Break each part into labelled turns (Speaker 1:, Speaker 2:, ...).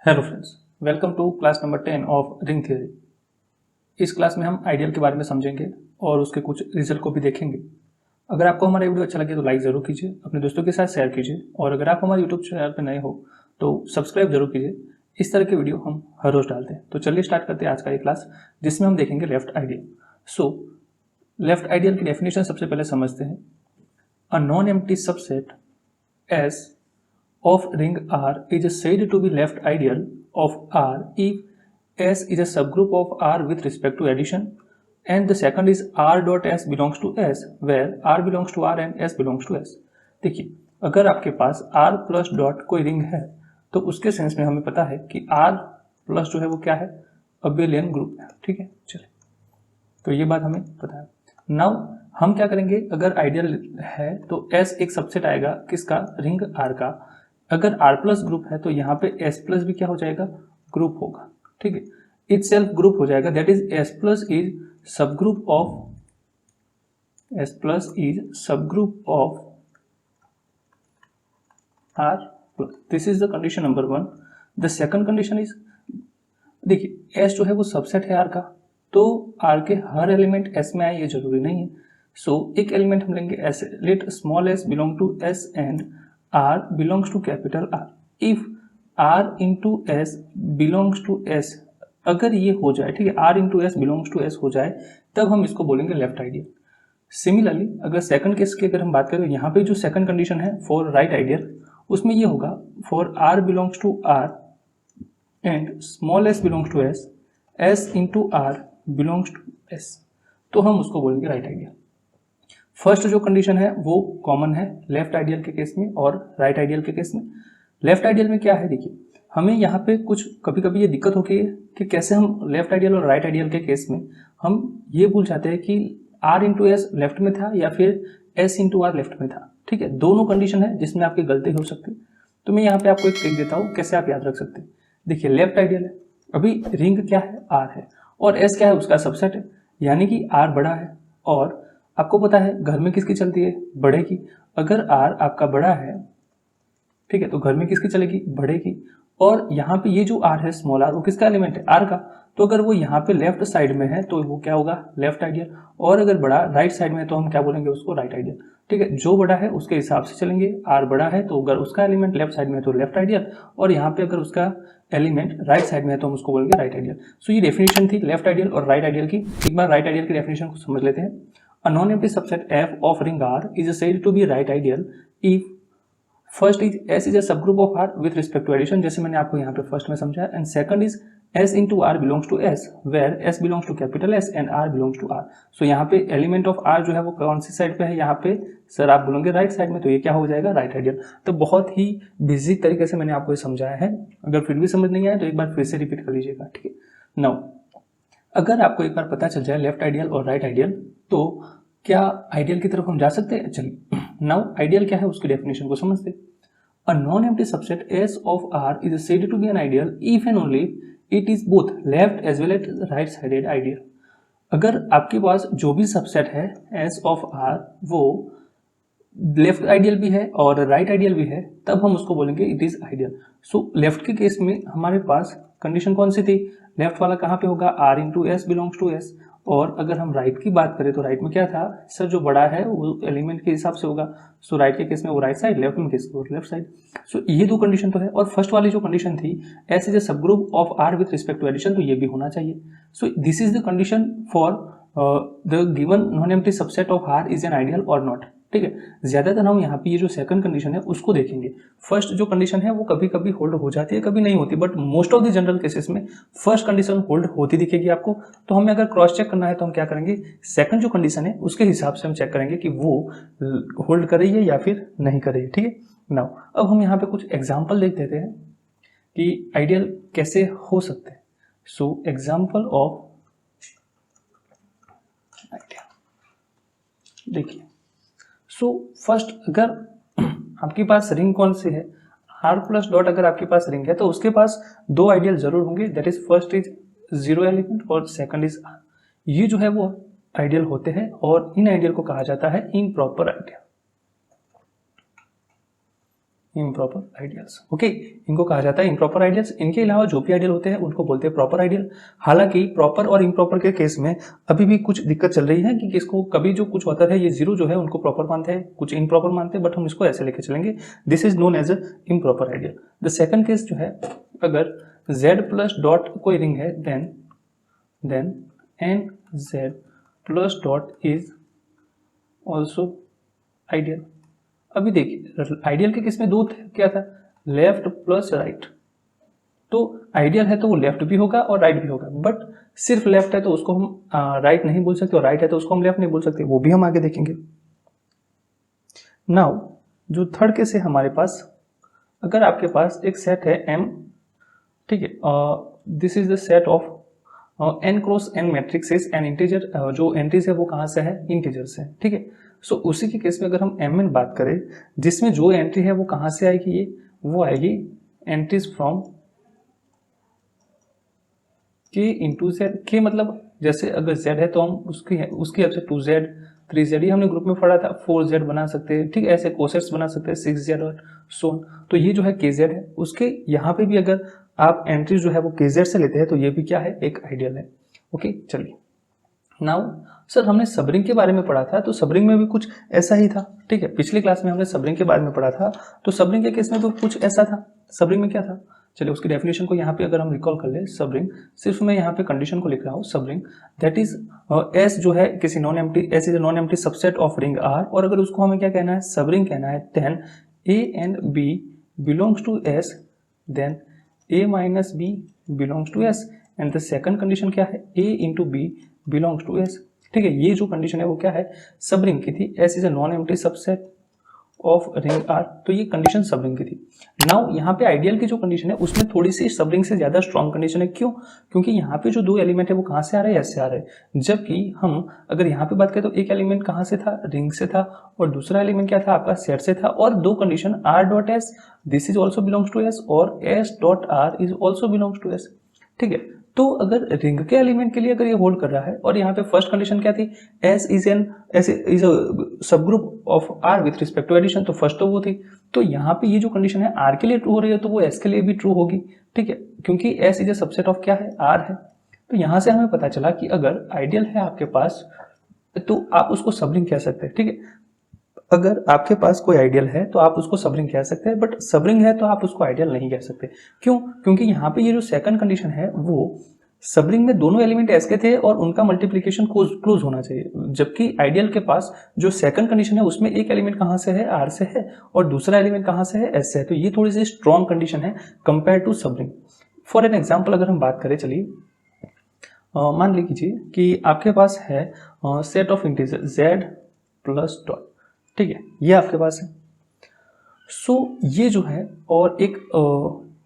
Speaker 1: Hello friends, welcome to class number 10 of ring theory. इस class में हम ideal के बारे में समझेंगे और उसके कुछ रिजल्ट को भी देखेंगे। अगर आपको हमारा वीडियो अच्छा लगे तो लाइक ज़रूर कीजिए, अपने दोस्तों के साथ शेयर कीजिए और अगर आप हमारे यूट्यूब चैनल पर नए हो तो सब्सक्राइब जरूर कीजिए। इस तरह के वीडियो हम हर रोज़ डालते हैं। तो चलिए स्टार्ट करते हैं आज का ये क्लास, जिसमें हम देखेंगे left ideal. So left ideal की डेफिनेशन सबसे पहले समझते हैं। अ non empty subset S of ring R is said to be left ideal of R if S is a subgroup of R with respect to addition, and the second is R dot S belongs to S where R belongs to R and S belongs to S। देखिए, अगर आपके पास R plus dot कोई ring है तो उसके sense में हमें पता है कि R प्लस जो है वो क्या है, अबेलियन ग्रुप है। ठीक है, चलिए, तो ये बात हमें पता है। नाउ हम क्या करेंगे, अगर आइडियल है तो S एक सबसेट आएगा किसका, रिंग R का। अगर R प्लस ग्रुप है तो यहाँ पे S प्लस भी क्या हो जाएगा, ग्रुप होगा। ठीक है, इट सेल्फ ग्रुप हो जाएगा, that is S plus is सब group of R plus. This is the condition number 1। The second condition is, देखिए S जो है वो सबसेट है R का, तो R के हर एलिमेंट S में आए ये जरूरी नहीं है। सो एक एलिमेंट हम लेंगे S, let small s belong to S and R belongs to capital R। If R into S belongs to S, अगर ये हो जाए, ठीक है, R into S belongs to S हो जाए, तब हम इसको बोलेंगे लेफ्ट आइडियल। सिमिलरली अगर सेकंड केस की अगर हम बात करें तो यहाँ पे जो सेकंड कंडीशन है फॉर राइट आइडियल, उसमें ये होगा for R belongs to R and small s belongs to S, S into R belongs to S, तो हम उसको बोलेंगे राइट आइडियल। फर्स्ट जो कंडीशन है वो कॉमन है लेफ्ट आइडियल के केस में और राइट आइडियल के केस में। लेफ्ट आइडियल में क्या है, देखिए हमें यहाँ पे कुछ कभी कभी ये दिक्कत होती है कि कैसे हम लेफ्ट आइडियल और राइट आइडियल के केस में हम ये भूल जाते हैं कि R इंटू एस लेफ्ट में था या फिर S इंटू आर लेफ्ट में था। ठीक है, दोनों कंडीशन है जिसमें आपकी गलती हो सकती है। तो मैं यहाँ पे आपको एक ट्रिक देता हूँ कैसे आप याद रख सकते हैं। देखिए लेफ्ट आइडियल है, अभी रिंग क्या है, R है, और S क्या है, उसका सबसेट है, यानी कि R बड़ा है। और आपको पता है घर में किसकी चलती है, बड़े की। अगर R आपका बड़ा है, ठीक है, तो घर में किसकी चलेगी, बड़े की। और यहाँ पे ये जो R है स्मॉल r, वो किसका एलिमेंट है, R का। तो अगर वो यहाँ पे लेफ्ट साइड में है तो वो क्या होगा, लेफ्ट आइडियल। और अगर बड़ा राइट साइड में है तो हम क्या बोलेंगे उसको, राइट आइडियल। ठीक है, जो बड़ा है उसके हिसाब से चलेंगे। R बड़ा है तो अगर उसका एलिमेंट लेफ्ट साइड में है तो लेफ्ट आइडियल, और यहाँ पे अगर उसका एलिमेंट राइट साइड में है तो हम उसको बोलेंगे राइट आइडियल। सो ये डेफिनेशन थी लेफ्ट आइडियल और राइट आइडियल की। एक बार राइट आइडियल की डेफिनेशन को समझ लेते हैं। A non-empty subset F of ring R is said to be right ideal if first is S is a subgroup of R with respect to addition, जैसे मैंने आपको यहाँ पे फर्स्ट में समझाया, and second is S into R belongs to S where S belongs to capital S and R belongs to R। So यहाँ पे element of R जो है वो कौन सी साइड पे है, यहाँ पे सर आप बोलोगे राइट साइड में, तो ये क्या हो जाएगा, राइट आइडियल। तो बहुत ही बिजी तरीके से मैंने आपको ये समझाया है, अगर फिर भी समझ नहीं आया तो एक बार फिर से रिपीट कर लीजिएगा। ठीक है, नाउ अगर आपको एक बार पता चल जाए लेफ्ट आइडियल और राइट आइडियल, तो क्या आइडियल की तरफ हम जा सकते हैं। चलिए, नाउ आइडियल क्या है उसकी डेफिनेशन को समझते। अ non empty subset S of R is said to be an ideal if and only it is both left as well as right sided ideal। अगर आपके पास जो भी सबसेट है S of R वो लेफ्ट आइडियल भी है और right ideal भी है, तब हम उसको बोलेंगे it is ideal. So left के केस में हमारे पास कंडीशन कौन सी थी, लेफ्ट वाला कहाँ पे होगा, R into S belongs to S. और अगर हम राइट की बात करें तो राइट में क्या था, सर जो बड़ा है वो एलिमेंट के हिसाब से होगा। सो राइट के केस में वो राइट साइड, लेफ्ट में केस में लेफ्ट साइड। सो ये दो कंडीशन तो है। और फर्स्ट वाली जो कंडीशन थी एस इज ए सब group of R with respect to addition, तो ये भी होना चाहिए। So this is the condition for the given non empty subset of R is an ideal और नॉट। ठीक है, ज्यादातर हम यहाँ पे ये जो सेकंड कंडीशन है उसको देखेंगे। फर्स्ट जो कंडीशन है वो कभी कभी होल्ड हो जाती है, कभी नहीं होती, but most of the general cases में फर्स्ट कंडीशन होल्ड होती दिखेगी आपको। तो हमें अगर क्रॉस चेक करना है तो हम क्या करेंगे, सेकंड जो कंडीशन है उसके हिसाब से हम चेक करेंगे कि वो होल्ड कर रही है या फिर नहीं कर रही है। ठीक है, नाउ अब हम यहाँ पे कुछ एग्जाम्पल देख देते हैं कि आइडियल कैसे हो सकते हैं। सो एग्जाम्पल ऑफ आइडियल, देखिए सो फर्स्ट अगर आपके पास रिंग कौन सी है, R प्लस डॉट अगर आपके पास रिंग है तो उसके पास दो आइडियल जरूर होंगे, that is first is zero element और सेकंड इज R। ये जो है वो आइडियल होते हैं और इन आइडियल को कहा जाता है improper ideal. Improper ideals. Okay, इनको कहा जाता है इम्प्रॉपर आइडियल्स। इनके अलावा जो भी आइडियल होते हैं उनको बोलते हैं प्रॉपर आइडियल। हालांकि प्रॉपर और इम्प्रॉपर के केस में अभी भी कुछ दिक्कत चल रही है कि किसको कभी जो कुछ होता है ये जीरो जो है उनको प्रॉपर मानते हैं, कुछ इम्प्रॉपर मानते हैं, बट हम इसको ऐसे लेके चलेंगे, this is known as a improper ideal. The second case जो है, अगर z प्लस डॉट कोई रिंग है then an Z plus dot is also ideal. अभी देखिए आइडियल के केस में दो क्या था, लेफ्ट प्लस राइट। तो आइडियल है तो वो लेफ्ट भी होगा और राइट भी होगा, बट सिर्फ लेफ्ट है तो उसको हम राइट नहीं बोल सकते और राइट है तो उसको हम लेफ्ट नहीं बोल सकते, वो भी हम आगे देखेंगे। नाउ जो थर्ड केस है हमारे पास, अगर आपके पास एक सेट है M, ठीक है, this is the set of n cross n matrix N integer, जो एंट्रीज है वो कहाँ से है, इंटीजर से, ठीक है। सो उसी के केस में अगर हम mn बात करें, जिसमें जो एंट्री है वो कहाँ से आएगी, ये वो आएगी entries from k into Z. के मतलब जैसे अगर z है तो हम उसकी हेल्प से 2z 3z, ये हमने ग्रुप में पढ़ा था, 4z बना सकते हैं, ठीक है, ऐसे कोसेट्स बना सकते हैं 6z और सोन। तो ये जो है kz है, उसके यहाँ पे भी अगर आप एंट्री जो है वो kz से लेते हैं तो ये भी क्या है, एक आइडियल है। ओके, चलिए नाउ सर हमने सबरिंग के बारे में पढ़ा था, तो सबरिंग में भी कुछ ऐसा ही था, ठीक है, पिछले क्लास में हमने सबरिंग के बारे में पढ़ा था, तो सबरिंग के केस में तो कुछ ऐसा था। सबरिंग में क्या था, चलिए उसकी डेफिनेशन को यहाँ पे अगर हम रिकॉल कर ले, सबरिंग, सिर्फ मैं यहाँ पे कंडीशन को लिख रहा हूँ, सबरिंग दैट इज एस जो है किसी non empty, S is non empty subset of ring R, और अगर उसको हमें क्या कहना है, सबरिंग कहना है, then A and B belongs to S, then a minus B belongs to S, and the second condition क्या है, a into b belongs to S, ठीक है। ये जो कंडीशन है वो क्या है, सबरिंग की थी, S is a non empty subset of ring R, तो ये कंडीशन सबरिंग की थी। नाउ यहाँ पे आइडियल की जो कंडीशन है उसमें थोड़ी सी सबरिंग से ज्यादा स्ट्रॉन्ग कंडीशन है, क्यों, क्योंकि यहाँ पे जो दो एलिमेंट है वो कहाँ से आ रहे हैं, एस से आ रहे हैं, जबकि हम अगर यहाँ पे बात करें तो एक एलिमेंट कहाँ से था, रिंग से था, और दूसरा एलिमेंट क्या था, आपका सेट से था, और दो condition r dot s this is also belongs to S और s dot r is also belongs to S, ठीक है। तो अगर रिंग के एलिमेंट के लिए अगर ये होल्ड कर रहा है, और यहाँ पे फर्स्ट कंडीशन क्या थी, S इज अ सब group of R with respect to addition, तो फर्स्ट तो वो थी, तो यहाँ पे ये जो कंडीशन है R के लिए ट्रू हो रही है तो वो S के लिए भी ट्रू होगी, ठीक है, क्योंकि S is a subset of क्या है, R है। तो यहाँ से हमें पता चला कि अगर आइडियल है आपके पास तो आप उसको सबरिंग कह सकते हैं, ठीक है। अगर आपके पास कोई आइडियल है तो आप उसको सबरिंग कह सकते हैं, बट सबरिंग है तो आप उसको आइडियल नहीं कह सकते, क्यों, क्योंकि यहाँ पे ये जो सेकंड कंडीशन है वो सबरिंग में दोनों एलिमेंट एस के थे और उनका मल्टीप्लिकेशन क्लोज होना चाहिए, जबकि आइडियल के पास जो सेकंड कंडीशन है उसमें एक एलिमेंट कहाँ से है, आर से है, और दूसरा एलिमेंट कहाँ से है, एस से है, तो ये थोड़ी सी स्ट्रॉन्ग कंडीशन है compare to subring. For an example अगर हम बात करें, चलिए मान लीजिए कि आपके पास है set of integer z plus dot, ठीक है, ये आपके पास है। सो ये जो है, और एक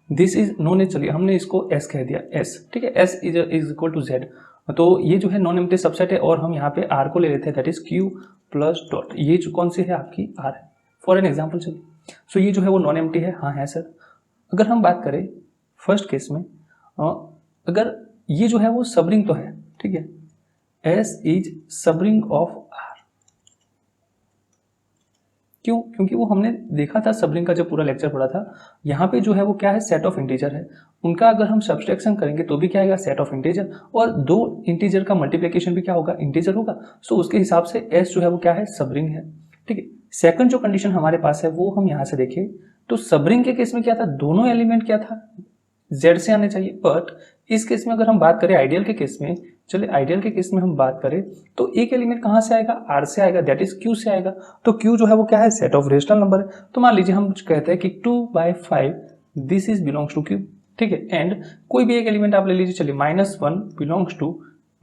Speaker 1: दिस इज नॉन एज, चलिए हमने इसको s कह दिया, s, ठीक है, s is equal to z, तो ये जो है नॉन एम्प्टी सबसेट है, और हम यहाँ पे r को ले लेते हैं, that is q plus dot, ये जो कौन सी है आपकी r है, फॉर एन एग्जाम्पल। चलिए सो ये जो है वो नॉन एम्प्टी है, हाँ है सर। अगर हम बात करें फर्स्ट केस में, अगर ये जो है वो सबरिंग तो है, ठीक है, s is subring of r, क्यों, क्योंकि वो हमने देखा था सबरिंग का जब पूरा लेक्चर पढ़ा था, यहाँ पे जो है वो क्या है, सेट ऑफ इंटीजर है, उनका अगर हम सब्सट्रैक्शन करेंगे तो भी क्या आएगा, सेट ऑफ इंटीजर, और दो इंटीजर का मल्टीप्लिकेशन भी क्या होगा, इंटीजर होगा, सो उसके हिसाब से s जो है वो क्या है, सबरिंग है, ठीक है। सेकंड जो कंडीशन हमारे पास है वो हम यहाँ से देखें तो सबरिंग के केस में क्या था, दोनों एलिमेंट क्या था, z से आने चाहिए, बट इस केस में अगर हम बात करें आइडियल के केस में, चलिए आइडियल के केस में हम बात करें तो एक एलिमेंट कहाँ से आएगा, r से आएगा, दैट इज q से आएगा, तो q जो है वो क्या है, सेट ऑफ रेशनल नंबर है, तो मान लीजिए हम कहते हैं कि 2/5 this is belongs to q, ठीक है, एंड कोई भी एक एलिमेंट आप ले लीजिए, चलिए -1 बिलोंग्स टू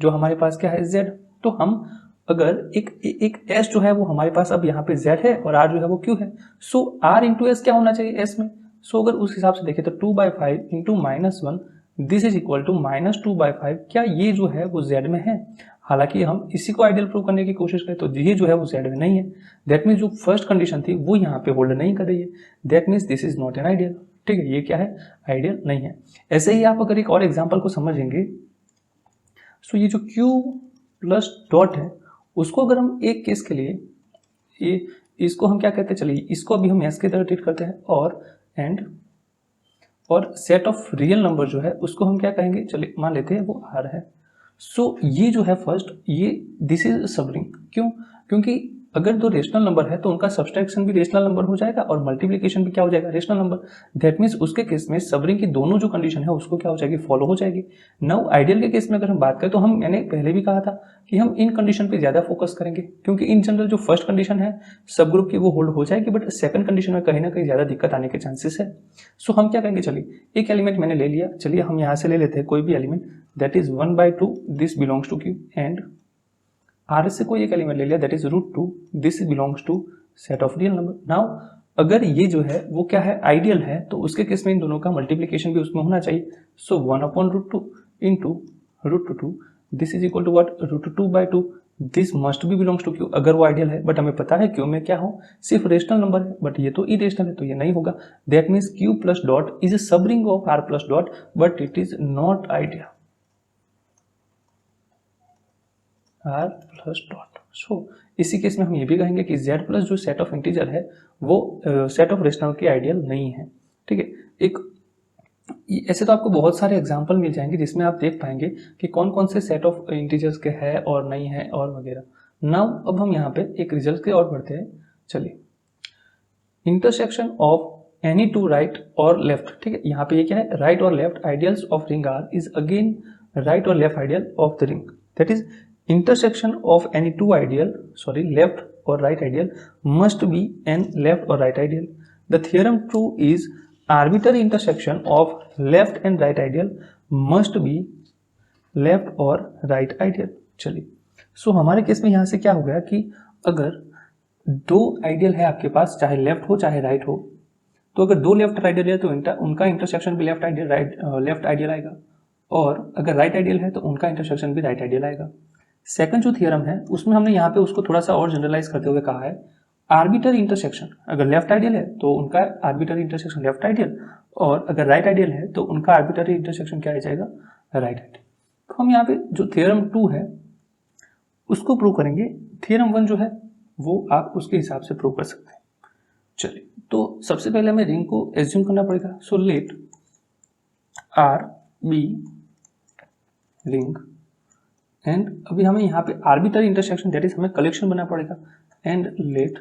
Speaker 1: जो हमारे पास क्या है, z, तो हम अगर एक s जो है वो हमारे पास अब यहाँ पे z है और r जो है वो q है, सो r इंटू एस क्या होना चाहिए s में, सो अगर उस हिसाब से देखें तो 2/5 into -1 this is equal to -2/5, क्या ये जो है वो z में है, हालांकि हम इसी को आइडियल प्रूव करने की कोशिश करें तो ये जो है वो z में नहीं है, दैट मीन्स जो फर्स्ट कंडीशन थी वो यहाँ पे होल्ड नहीं कर रही है, that means this is not an ideal, ठीक है, ये क्या है, आइडियल नहीं है। ऐसे ही आप अगर एक और एग्जाम्पल को समझेंगे, सो ये जो q प्लस डॉट है उसको अगर हम एक केस के लिए इसको हम क्या कहते हैं, चलिए इसको अभी हम एस की तरह ट्रीट करते हैं, और सेट ऑफ रियल नंबर जो है उसको हम क्या कहेंगे, चलिए मान लेते हैं वो आर है। सो ये जो है फर्स्ट, ये दिस इज सबरिंग। क्यों? क्योंकि अगर दो रेशनल नंबर है तो उनका सब्सट्रैक्शन भी रेशनल नंबर हो जाएगा और मल्टीप्लिकेशन भी क्या हो जाएगा, रेशनल नंबर। दैट मीन्स उसके केस में सबरिंग की दोनों जो कंडीशन है उसको क्या हो जाएगी, फॉलो हो जाएगी। नाउ आइडियल के केस में अगर हम बात करें तो हम, मैंने पहले भी कहा था कि हम इन कंडीशन पे ज्यादा फोकस करेंगे, क्योंकि इन जनरल जो फर्स्ट कंडीशन है सब ग्रुप की वो होल्ड हो जाएगी, बट सेकंड कंडीशन में कहीं ना कहीं ज्यादा दिक्कत आने के चांसेस है। सो हम क्या करेंगे, चलिए एक एलिमेंट मैंने ले लिया, चलिए हम यहाँ से ले लेते हैं कोई भी element, that is 1/2 this belongs to Q, and R से कोई एक एलिमेंट ले लिया that is √2 this belongs to set of real number. Now अगर ये जो है वो क्या है, आइडियल है, तो उसके केस में इन दोनों का मल्टीप्लिकेशन भी उसमें होना चाहिए। So 1/√2 into √2 this is equal to what, √2/2 this must be belongs to Q, अगर वो आइडियल है। बट हमें पता है क्यू में क्या हो, सिर्फ रेशनल नंबर है, बट ये तो इरेशनल है तो ये नहीं होगा। That means Q plus dot is a subring of R plus dot, but it is not ideal R plus dot. So इसी केस में हम ये भी कहेंगे कि जेड प्लस जो सेट ऑफ इंटीजर है वो सेट ऑफ रेशनल की आइडियल नहीं है। ठीक है, एक ऐसे तो आपको बहुत सारे एग्जाम्पल मिल जाएंगे जिसमें आप देख पाएंगे कि कौन कौन से सेट ऑफ इंटीजर्स के है और नहीं है और वगैरह। नाउ अब हम यहाँ पे एक रिजल्ट के और बढ़ते हैं। चलिए, intersection of any two right और लेफ्ट, ठीक है, यहाँ पे ये क्या है, राइट और left ideals of ring R is again right और left ideal of the ring, that is intersection of any two ideal, left or right ideal must be an left or right ideal. The theorem true is arbitrary intersection of left and right ideal must be left or right ideal. चलिए, सो हमारे case में यहाँ से क्या हो गया कि अगर दो आइडियल है आपके पास, चाहे लेफ्ट हो चाहे राइट हो, तो अगर दो लेफ्ट आइडियल है तो उनका इंटरसेक्शन भी लेफ्ट आइडियल आएगा, और अगर राइट आइडियल है तो उनका इंटरसेक्शन भी राइट आइडियल आएगा। सेकंड जो थियरम है उसमें हमने यहाँ पे उसको थोड़ा सा और जनरलाइज करते हुए कहा है, आर्बिट्ररी इंटरसेक्शन, अगर लेफ्ट आइडियल है तो उनका आर्बिट्ररी इंटरसेक्शन लेफ्ट आइडियल, और अगर राइट आइडियल है तो उनका आर्बिट्ररी इंटरसेक्शन क्या आ जाएगा, राइट आइडियल। तो हम यहाँ पे जो थियरम 2 है उसको प्रूव करेंगे, थियरम 1 जो है वो आप उसके हिसाब से प्रूव कर सकते हैं। चलिए, तो सबसे पहले हमें रिंग को एज्यूम करना पड़ेगा। So let R be ring, and अभी हमें यहाँ पे आर्बिट्ररी इंटरसेक्शन दैट इज हमें कलेक्शन बनाना पड़ेगा, and let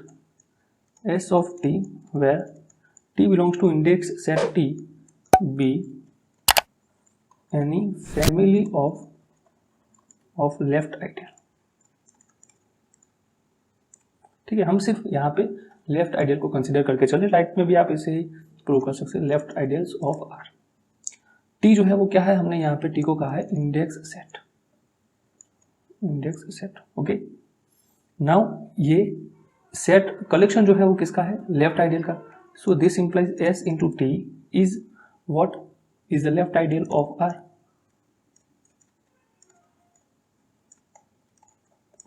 Speaker 1: S of T where T belongs to index set T be any family of left ideal. ठीक है, हम सिर्फ यहाँ पे लेफ्ट आइडियल को कंसिडर करके चले, राइट में भी आप इसे ही प्रूव कर सकते हैं, left ideals of R. T जो है वो क्या है, हमने यहाँ पे टी को कहा है इंडेक्स सेट, ओके। नाउ ये सेट कलेक्शन जो है वो किसका है, लेफ्ट आइडियल का। So this implies S into T is what, is the left ideal of R,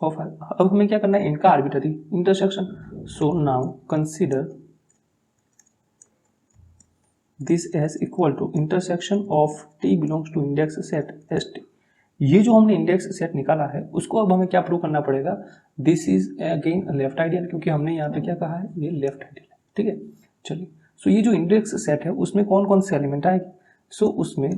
Speaker 1: अब हमें क्या करना है, इनका arbitrary intersection. So now consider this S equal to intersection of T belongs to index set S T. ये जो हमने index set निकाला है उसको अब हमें क्या प्रूव करना पड़ेगा, this is again left ideal, क्योंकि हमने यहाँ पे क्या कहा है, ये लेफ्ट आइडियल है। ठीक है, चलिए, सो ये जो इंडेक्स सेट है उसमें कौन कौन से एलिमेंट आएंगे, सो उसमें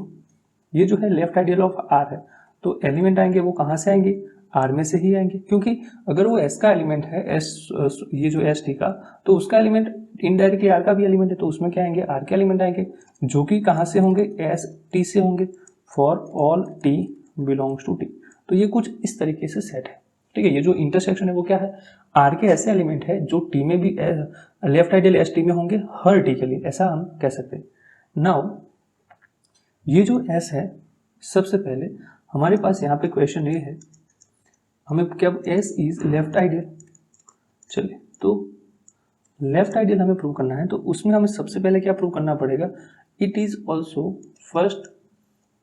Speaker 1: ये जो है लेफ्ट आइडियल ऑफ आर है, तो एलिमेंट आएंगे वो कहाँ से आएंगे, आर में से ही आएंगे, क्योंकि अगर वो एस का एलिमेंट है, एस ये जो एस टी का, तो उसका एलिमेंट इनडायरेक्टली आर का भी एलिमेंट है, तो उसमें क्या आएंगे, आर के एलिमेंट आएंगे, जो कि कहाँ से होंगे, एस टी से होंगे, for all T belongs to T. तो ये कुछ इस तरीके से सेट है। ठीक है, ये जो इंटरसेक्शन है वो क्या है, आर के ऐसे एलिमेंट है जो टी में भी लेफ्ट आइडियल एस टी में होंगे हर टी के लिए, ऐसा हम कह सकते हैं। नाउ ये जो एस है, सबसे पहले हमारे पास यहाँ पे क्वेश्चन ये है, हमें क्या, एस इज लेफ्ट आइडियल। चलिए, तो लेफ्ट आइडियल हमें प्रूव करना है, तो उसमें हमें सबसे पहले क्या प्रूव करना पड़ेगा, it is also first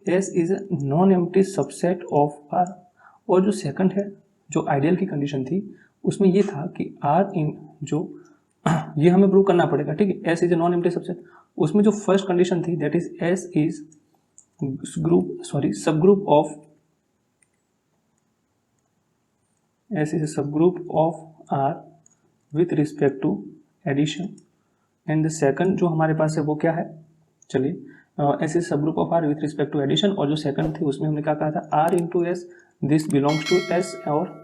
Speaker 1: S is a non empty subset of R, और जो सेकंड है, जो आइडियल की कंडीशन थी उसमें ये था कि R इन जो ये हमें प्रूव करना पड़ेगा। ठीक है, S is a non empty subset, उसमें जो फर्स्ट कंडीशन थी दैट इज S इज सब group of R with respect to addition, and the second जो हमारे पास है वो क्या है, चलिए एस इज सब group of R with respect to addition, और जो सेकंड थी उसमें हमने क्या कहा था, R into S this belongs to S, और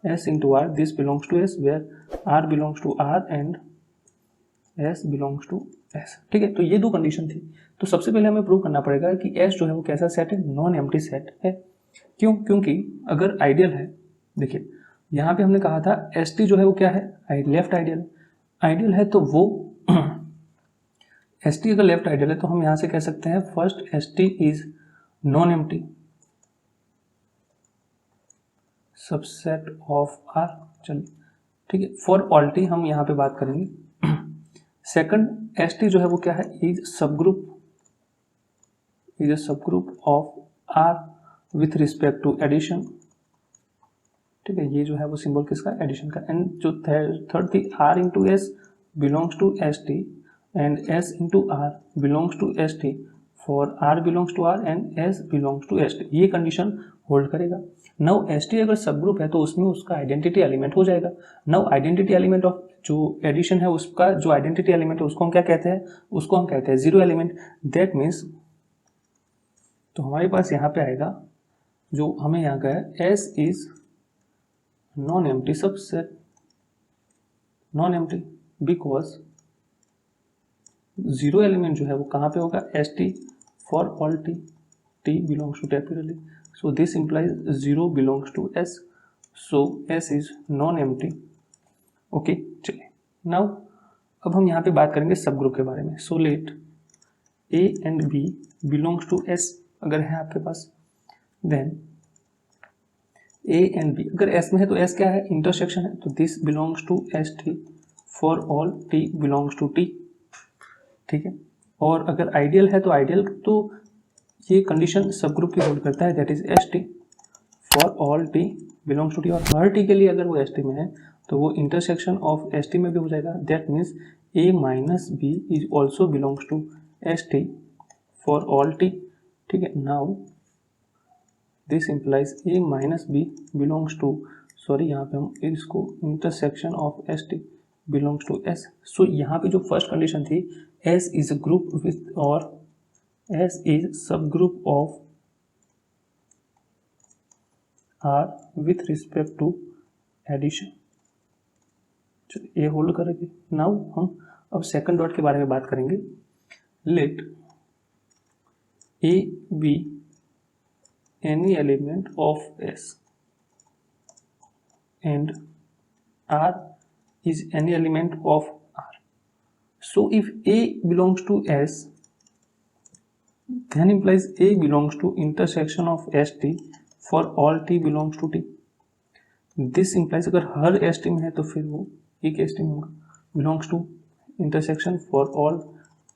Speaker 1: S into R this belongs to S, where R belongs to R and S belongs to S. ठीक है, तो ये दो कंडीशन थी। तो सबसे पहले हमें प्रूव करना पड़ेगा कि एस जो है वो कैसा सेट है, नॉन एम्प्टी सेट है। क्यों? क्योंकि अगर आइडियल है, देखिए यहाँ पे हमने कहा था एस टी जो है वो क्या है, लेफ्ट आइडियल। आइडियल है तो वो एस टी अगर लेफ्ट आइडियल है तो हम यहाँ से कह सकते हैं first S T is non empty subset of R. चलिए ठीक है, फॉर ऑल टी हम यहाँ पे बात करेंगे। सेकंड एस टी जो है वो क्या है, is a subgroup of R with respect to addition. ठीक है, ये जो है वो सिंबल किसका, एडिशन का। एंड जो थर्ड थी R into S belongs to S T and S into R belongs to S T for R belongs to R and S belongs to S T, ये कंडीशन होल्ड करेगा। Now S T अगर सब group है तो उसमें उसका identity element हो जाएगा। नाउ आइडेंटिटी एलिमेंट ऑफ जो एडिशन है उसका जो आइडेंटिटी एलिमेंट है उसको हम क्या कहते हैं, उसको हम कहते हैं जीरो एलिमेंट। दैट मीन्स तो हमारे पास यहाँ पे आएगा जो हमें यहाँ का है S is non empty subset, non empty because zero element जो है वो कहाँ पे होगा, S T for all T, T belongs to temporary, so this implies zero belongs to S, so S is non empty. Okay, चलिए now अब हम यहाँ पे बात करेंगे सब ग्रुप के बारे में। So let A and B belongs to S अगर है आपके पास, देन ए एंड बी अगर एस में है तो एस क्या है, इंटरसेक्शन है, तो this belongs to S T for all T belongs to T. ठीक है, और अगर आइडियल है तो आइडियल तो ये कंडीशन सब ग्रुप की होल्ड करता है, that is S T for all T belongs to T, और हर टी के लिए अगर वो एस टी में है तो वो इंटरसेक्शन ऑफ एस टी में भी हो जाएगा। That means A minus B is also belongs to S T for all T. ठीक है, now this implies A minus B belongs to, sorry यहाँ पे हम इसको intersection of S T belongs to S. So यहाँ पे जो first condition थी S is a group with, और एस इज सब group of R with respect to addition, ये होल्ड करेंगे। नाउ हम अब सेकंड डॉट के बारे में बात करेंगे। Let A B any element of S and R is any element of R, so if A belongs to S then implies A belongs to intersection of ST for all T belongs to T. This implies अगर हर ST में है तो फिर वो एक ST में होगा, belongs to intersection for all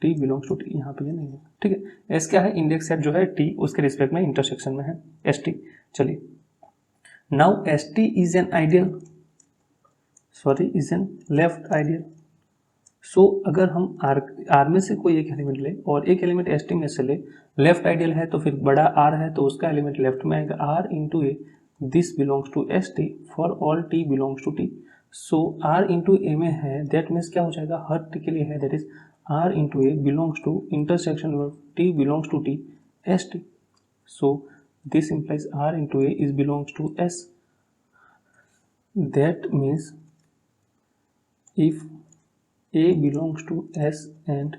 Speaker 1: T belongs to T, यहाँ पे ये नहीं है। ठीक है, S क्या है, इंडेक्स सेट जो है T उसके रिस्पेक्ट में इंटरसेक्शन में है ST। चलिए now ST is an ideal, sorry is an left ideal. So अगर हम आर में से कोई एक एलिमेंट ले और एक एलिमेंट एस टी में से ले, लेफ्ट आइडियल है तो फिर बड़ा आर है तो उसका एलिमेंट लेफ्ट में आएगा, R into A this belongs to S T for all T belongs to T. So R into A में है, दैट मीन्स क्या हो जाएगा, हर टी के लिए है, that is R into A belongs to intersection of T belongs to T S T, so this implies R into A is belongs to S. That means if A belongs to S and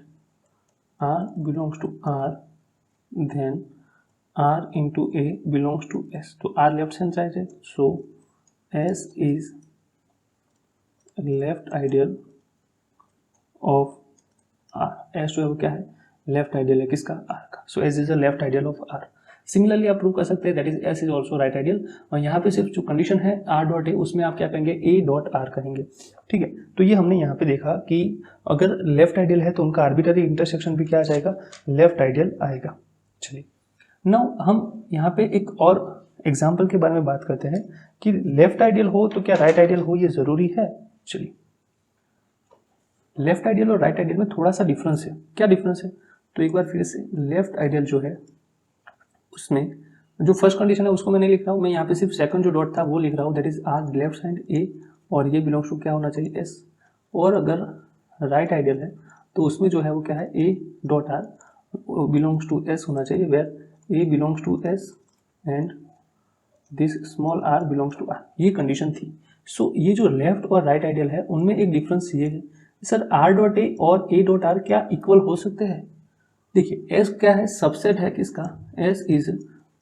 Speaker 1: R belongs to R, then R into A belongs to S. तो R left hand side है, so S is left ideal of R. S जो है वो क्या है, left ideal है किसका, R का, so S is a left ideal of R. Similarly आप प्रूव कर सकते हैं that is S is also right ideal, और यहाँ पे सिर्फ जो कंडीशन है आर डॉट ए उसमें आप क्या कहेंगे, ए डॉट आर कहेंगे। ठीक है, तो ये हमने यहाँ पे देखा कि अगर लेफ्ट आइडियल है तो उनका आर्बिट्ररी इंटरसेक्शन भी क्या आ जाएगा, लेफ्ट आइडियल आएगा। चलिए नाउ हम यहाँ पे एक और एग्जाम्पल के बारे में बात करते हैं कि लेफ्ट आइडियल हो तो क्या राइट आइडियल हो, ये जरूरी है। चलिए लेफ्ट आइडियल और राइट आइडियल में थोड़ा सा डिफरेंस है, क्या डिफरेंस है, तो एक बार फिर से लेफ्ट आइडियल जो है उसमें जो फर्स्ट कंडीशन है उसको मैं नहीं लिख रहा हूँ, मैं यहाँ पे सिर्फ सेकंड जो डॉट था वो लिख रहा हूँ, that is R left side A और ये बिलोंग्स टू क्या होना चाहिए, एस। और अगर राइट आइडियल है तो उसमें जो है वो क्या है, A dot R belongs to S होना चाहिए, where A belongs to S and this small R belongs to R, ये कंडीशन थी। सो ये जो लेफ्ट और राइट आइडियल है उनमें एक डिफरेंस ये है सर, आर डॉट ए और ए डॉट आर क्या इक्वल हो सकते हैं? देखिए एस क्या है, सबसेट है किसका, S is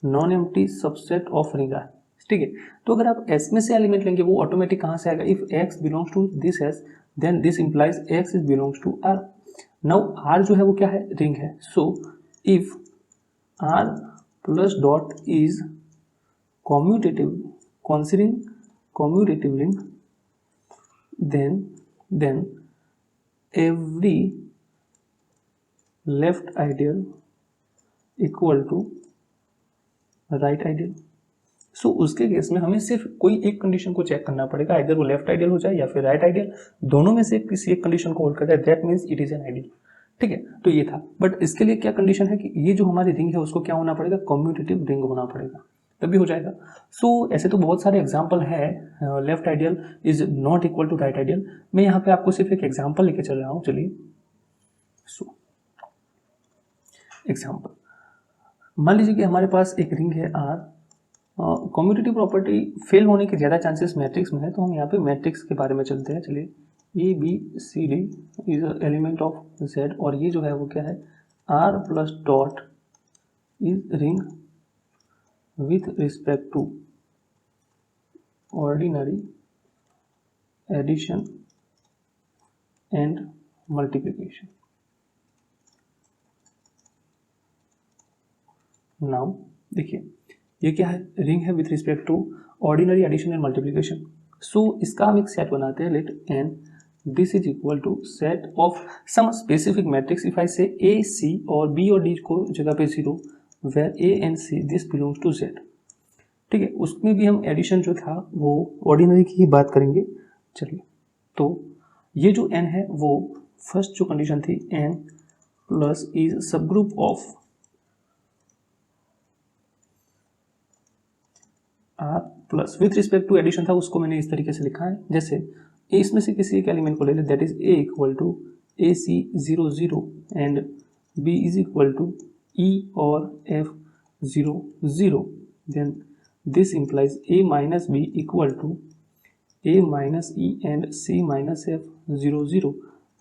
Speaker 1: non empty subset of ring R, ठीक है। तो अगर आप एस में से एलिमेंट लेंगे वो ऑटोमेटिक कहाँ से आएगा, if X belongs to this S then this implies X is belongs to R. Now R जो है वो क्या है, रिंग है, so if R plus dot is commutative, considering commutative ring, then every left ideal equal to right ideal। सो उसके case में हमें सिर्फ कोई एक कंडीशन को चेक करना पड़ेगा, इधर वो लेफ्ट आइडियल हो जाए या फिर राइट आइडियल, दोनों में से किसी एक कंडीशन को होल्ड करता है, that means it is an ideal, ठीक है। तो ये था, बट इसके लिए क्या कंडीशन है कि ये जो हमारी रिंग है उसको क्या होना पड़ेगा, कम्यूटेटिव रिंग होना पड़ेगा, तभी हो जाएगा। सो ऐसे तो बहुत सारे एग्जाम्पल है, left ideal is not equal to right ideal, मैं यहाँ पे आपको सिर्फ एक एग्जाम्पल लेके चल रहा हूँ, चलिए। सो एग्जाम्पल, मान लीजिए कि हमारे पास एक रिंग है आर, कम्यूटेटिव प्रॉपर्टी फेल होने के ज़्यादा चांसेस मैट्रिक्स में है, तो हम यहाँ पे मैट्रिक्स के बारे में चलते हैं, चलिए। A B C D is element of Z, और ये जो है वो क्या है, R plus dot is ring with respect to ordinary addition and multiplication। now देखिए ये क्या है, रिंग है with respect to ordinary addition and multiplication. So इसका हम एक सेट बनाते हैं, let N this is equal to set of some specific matrix, if I say A सी और बी और डी को जगह पे 0 where a and c this belongs to z, ठीक है। उसमें भी हम एडिशन जो था वो ऑर्डिनरी की ही बात करेंगे, चलिए। तो ये जो n है वो फर्स्ट जो कंडीशन थी, n प्लस इज सब group of r plus with respect to addition था, उसको मैंने इस तरीके से लिखा है, जैसे इसमें से किसी एक एलिमेंट को ले ले, that is a equal to A C 0 0 and b is equal to e और f 0 0, then this implies a minus b equal to a minus e and c minus f 0 0,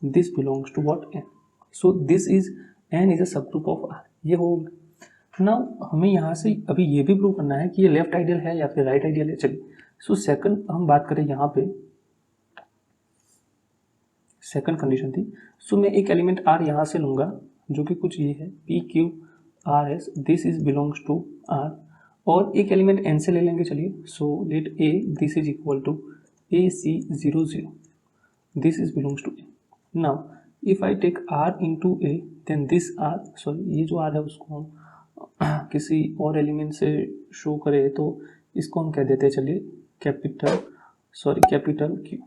Speaker 1: this belongs to what, n। so this is n is a subgroup of r, ये हो। Now हमें यहाँ से अभी ये भी prove करना है कि ये लेफ्ट आइडियल है या फिर राइट आइडियल है, चलिए। सो सेकंड हम बात करें, यहाँ पे सेकंड कंडीशन थी, सो मैं एक एलिमेंट r यहाँ से लूँगा जो कि कुछ ये है p q R S, this is belongs to R, और एक एलिमेंट एन से ले लेंगे, चलिए। So let A this is equal to A C 0 0, this is belongs to A. Now if I take R into A then this R, sorry ये जो are है उसको हम किसी और एलिमेंट से शो करें तो इसको हम कह देते हैं, चलिए कैपिटल क्यू,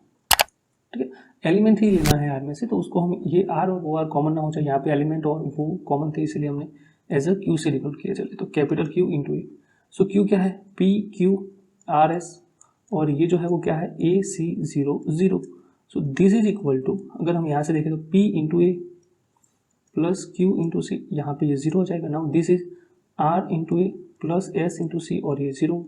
Speaker 1: ठीक है। एलिमेंट ही लेना है आर में से, तो उसको हम ये आर और वो आर कॉमन ना हो जाए, यहाँ पे एलिमेंट और वो कॉमन थे इसलिए हमने एज अ क्यू से डिनोट किया, चलिए। तो कैपिटल क्यू इंटू ए, सो क्यू क्या है, पी क्यू आर एस, और ये जो है वो क्या है, A C 0 0, so this is equal to, अगर हम यहाँ से देखें तो P into A plus Q into C, यहाँ पे ये 0 हो जाएगा। Now this is R into A plus S into C, और ये 0,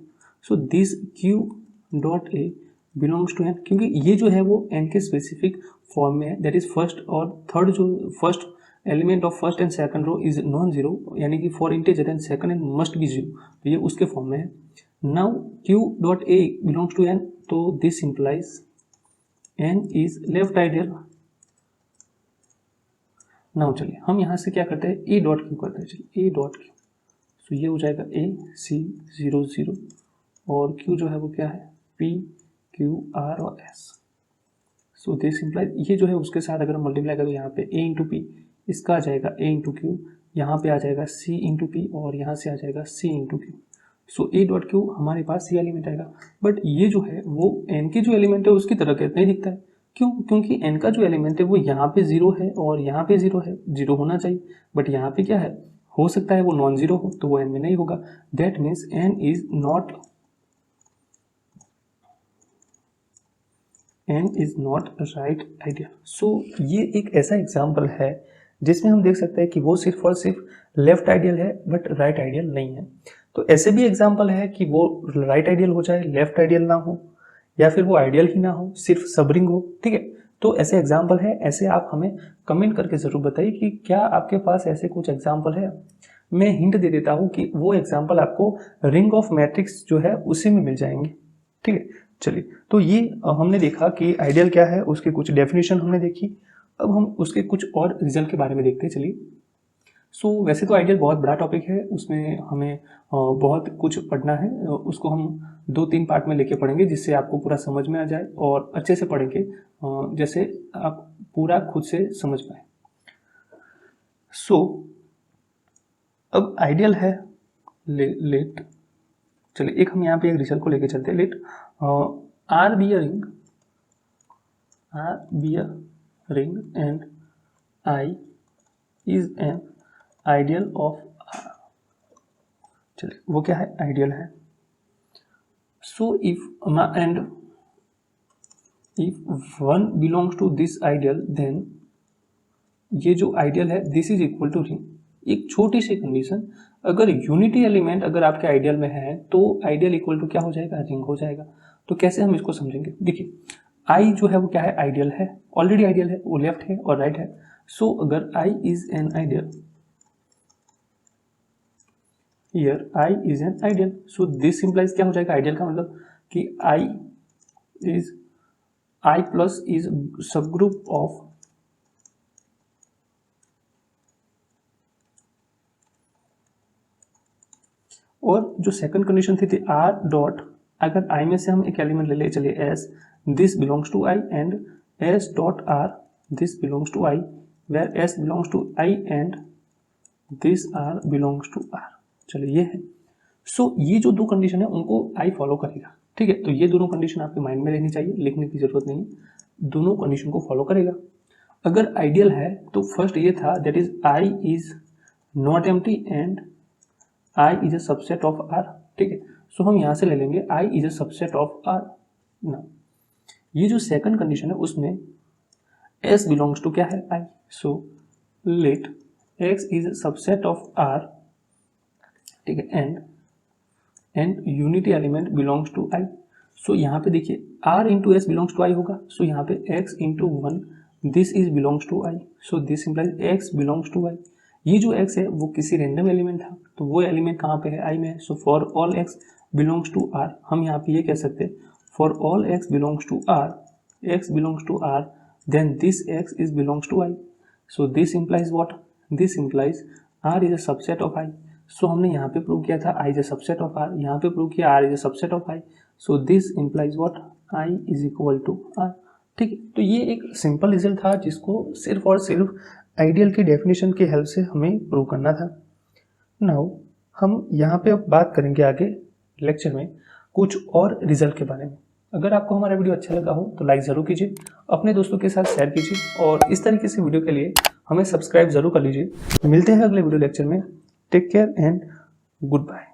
Speaker 1: so this Q dot A belongs to N, क्योंकि ये जो है वो एन के स्पेसिफिक फॉर्म में है, दैट इज फर्स्ट और थर्ड, जो first element of first and second row is non zero, यानी कि for integer and second and must be 0, तो ये उसके फॉर्म में है। Now Q dot A belongs to N, तो this implies N is left ideal. Now चलिए हम यहाँ से क्या करते हैं, ए डॉट क्यू करते हैं, चलिए ए डॉट क्यू, तो ये हो जाएगा ए सी 0 0, और क्यू जो है वो क्या है, पी क्यू आर और एस, सो दिस इंप्लाइज, ये जो है उसके साथ अगर हम मल्टीप्लाई करें, यहाँ पे ए इंटू पी, इसका आ जाएगा a इंटू क्यू, यहाँ पे आ जाएगा c इंटू पी, और यहाँ से आ जाएगा c into Q. So a dot Q हमारे पास c एलिमेंट आएगा, बट ये जो है वो n के जो एलिमेंट है उसकी तरह नहीं दिखता है, क्यों, क्योंकि n का जो एलिमेंट है वो यहाँ पे 0 है और यहाँ पे 0 है, 0 होना चाहिए, बट यहाँ पे क्या है, हो सकता है वो नॉन जीरो हो, तो वो n में नहीं होगा, that means n is not right ideal. So ये एक ऐसा एग्जाम्पल है जिसमें हम देख सकते हैं कि वो सिर्फ और सिर्फ लेफ्ट आइडियल है बट राइट आइडियल नहीं है। तो ऐसे भी एग्जाम्पल है कि वो राइट आइडियल हो जाए, लेफ्ट आइडियल ना हो, या फिर वो आइडियल ही ना हो, सिर्फ सबरिंग हो। ठीक है, तो ऐसे एग्जाम्पल है। ऐसे आप हमें कमेंट करके ज़रूर बताइए कि क्या आपके पास ऐसे कुछ एग्जाम्पल है। मैं हिंट दे देता हूँ कि वो एग्जाम्पल आपको रिंग ऑफ मैट्रिक्स जो है उसी में मिल जाएंगे। ठीक है, चलिए, तो ये हमने देखा कि आइडियल क्या है, उसकी कुछ डेफिनेशन हमने देखी। अब हम उसके कुछ और रिजल्ट के बारे में देखते हैं। चलिए, वैसे तो आइडियल बहुत बड़ा टॉपिक है, उसमें हमें बहुत कुछ पढ़ना है। उसको हम 2-3 पार्ट में लेके पढ़ेंगे जिससे आपको पूरा समझ में आ जाए और अच्छे से पढ़ेंगे जैसे आप पूरा खुद से समझ पाए। अब आइडियल है लेट, चलिए एक हम यहाँ पे एक रिजल्ट को लेके चलते हैं। Let R be a ring and I is an ideal of R. चलिए, वो क्या है, आइडियल है। So if one belongs to this ideal then ये जो आइडियल है this is equal to ring. एक छोटी सी कंडीशन, अगर यूनिटी एलिमेंट अगर आपके आइडियल में है तो आइडियल इक्वल टू क्या हो जाएगा, रिंग हो जाएगा। तो कैसे हम इसको समझेंगे, देखिए आई जो है वो क्या है, आइडियल है, ऑलरेडी आइडियल है, वो लेफ्ट है और राइट है। सो अगर I is an ideal, here I is an ideal, so this implies क्या हो जाएगा, आइडियल का मतलब कि I plus is subgroup of और जो सेकंड कंडीशन थी R डॉट, अगर I में से हम एक एलिमेंट ले ले, चलिए S, this belongs to I and S dot R this belongs to I, where S belongs to I and this R belongs to R। चलिए ये है। ये जो दो कंडीशन है उनको आई फॉलो करेगा। ठीक है, तो ये दोनों कंडीशन आपके माइंड में रहनी चाहिए, लिखने की जरूरत नहीं, दोनों कंडीशन को फॉलो करेगा। अगर आइडियल है तो फर्स्ट ये था that is I is not empty and I is a subset of R. ठीक है, सो हम यहाँ से ले लेंगे I is a subset of R ना। ये जो सेकंड कंडीशन है उसमें एस बिलोंग्स टू क्या है, I. So let X is a subset of R, ठीक है, and unity element belongs to I. So यहाँ पे देखिए R into S belongs to I होगा, सो यहाँ पे X into 1 this is belongs to I, so this implies X belongs to I. ये जो एक्स है वो किसी रेंडम एलिमेंट था, तो वो एलिमेंट कहाँ पे है, आई में है। So for all X belongs to R, हम यहाँ पे ये कह सकते हैं for all X belongs to R, X belongs to R, then this X is belongs to I. So this implies what, this implies R is a subset of I. So हमने यहाँ पे प्रूव किया था I is a subset of R, यहाँ पे prove किया R is a subset of I. So this implies what, I is equal to R. ठीक है, तो ये एक सिंपल रिजल्ट था जिसको सिर्फ और सिर्फ आइडियल की डेफिनेशन की हेल्प से हमें प्रूव करना था। नाउ हम यहाँ पे अब बात करेंगे आगे लेक्चर में कुछ और रिजल्ट के बारे में। अगर आपको हमारा वीडियो अच्छा लगा हो तो लाइक ज़रूर कीजिए, अपने दोस्तों के साथ शेयर कीजिए और इस तरीके से वीडियो के लिए हमें सब्सक्राइब ज़रूर कर लीजिए। मिलते हैं अगले वीडियो लेक्चर में। Take care and good bye.